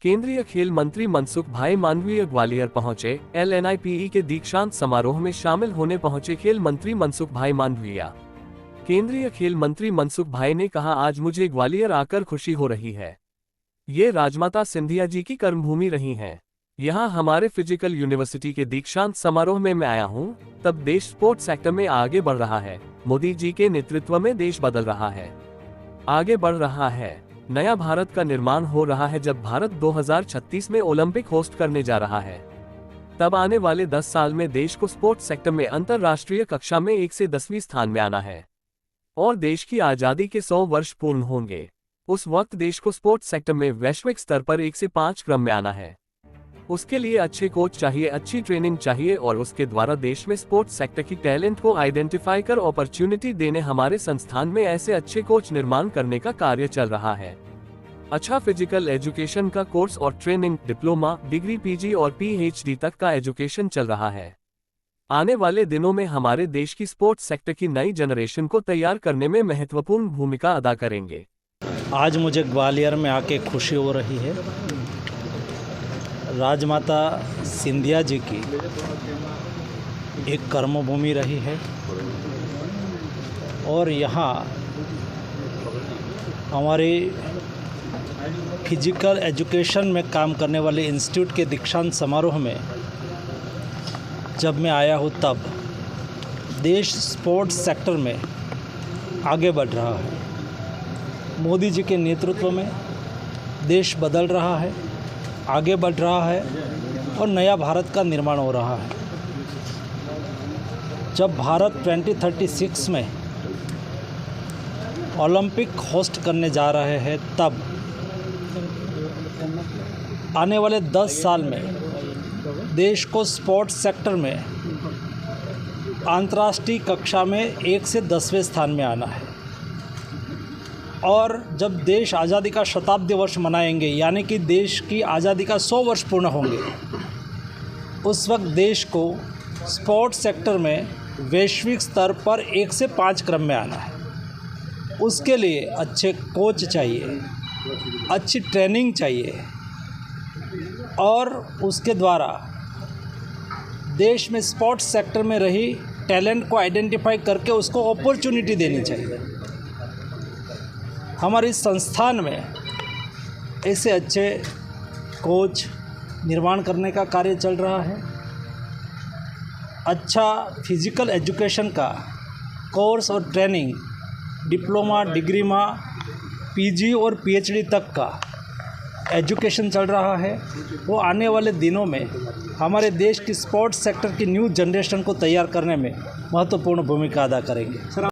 केंद्रीय खेल मंत्री मनसुख भाई मांडविया ग्वालियर पहुंचे। LNIPE के दीक्षांत समारोह में शामिल होने पहुंचे खेल मंत्री मनसुख भाई मांडविया। केंद्रीय खेल मंत्री मनसुख भाई ने कहा, आज मुझे ग्वालियर आकर खुशी हो रही है। ये राजमाता सिंधिया जी की कर्मभूमि रही हैं। यहाँ हमारे फिजिकल यूनिवर्सिटी के दीक्षांत समारोह में मैं आया हूँ। तब देश स्पोर्ट्स सेक्टर में आगे बढ़ रहा है। मोदी जी के नेतृत्व में देश बदल रहा है, आगे बढ़ रहा है। नया भारत का निर्माण हो रहा है। जब भारत 2036 में ओलंपिक होस्ट करने जा रहा है, तब आने वाले 10 साल में देश को स्पोर्ट्स सेक्टर में अंतर्राष्ट्रीय कक्षा में 1 से 10वीं स्थान में आना है और देश की आज़ादी के 100 वर्ष पूर्ण होंगे। उस वक्त देश को स्पोर्ट्स सेक्टर में वैश्विक स्तर पर 1 से 5 क्रम में आना है। उसके लिए अच्छे कोच चाहिए, अच्छी ट्रेनिंग चाहिए और उसके द्वारा देश में स्पोर्ट्स सेक्टर की टैलेंट को आइडेंटिफाई कर अपॉर्चुनिटी देने हमारे संस्थान में ऐसे अच्छे कोच निर्माण करने का कार्य चल रहा है। अच्छा फिजिकल एजुकेशन का कोर्स और ट्रेनिंग, डिप्लोमा, डिग्री, PG और PhD तक का एजुकेशन चल रहा है। आने वाले दिनों में हमारे देश की स्पोर्ट्स सेक्टर की नई जनरेशन को तैयार करने में महत्वपूर्ण भूमिका अदा करेंगे। आज मुझे ग्वालियर में आके खुशी हो रही है। राजमाता सिंधिया जी की एक कर्मभूमि रही है और यहाँ हमारे फिजिकल एजुकेशन में काम करने वाले इंस्टीट्यूट के दीक्षांत समारोह में जब मैं आया हूँ, तब देश स्पोर्ट्स सेक्टर में आगे बढ़ रहा है। मोदी जी के नेतृत्व में देश बदल रहा है, आगे बढ़ रहा है और नया भारत का निर्माण हो रहा है। जब भारत 2036 में ओलंपिक होस्ट करने जा रहे हैं, तब आने वाले 10 साल में देश को स्पोर्ट्स सेक्टर में अंतर्राष्ट्रीय कक्षा में 1 से 10वें स्थान में आना है। और जब देश आज़ादी का शताब्दी वर्ष मनाएंगे, यानी कि देश की आज़ादी का 100 वर्ष पूर्ण होंगे, उस वक्त देश को स्पोर्ट्स सेक्टर में वैश्विक स्तर पर 1 से 5 क्रम में आना है। उसके लिए अच्छे कोच चाहिए, अच्छी ट्रेनिंग चाहिए और उसके द्वारा देश में स्पोर्ट्स सेक्टर में रही टैलेंट को आइडेंटिफाई करके उसको अपॉर्चुनिटी देनी चाहिए। हमारे संस्थान में ऐसे अच्छे कोच निर्माण करने का कार्य चल रहा है। अच्छा फिजिकल एजुकेशन का कोर्स और ट्रेनिंग, डिप्लोमा, डिग्री में PG और PhD तक का एजुकेशन चल रहा है। वो आने वाले दिनों में हमारे देश की स्पोर्ट्स सेक्टर की न्यू जनरेशन को तैयार करने में महत्वपूर्ण भूमिका अदा करेंगे।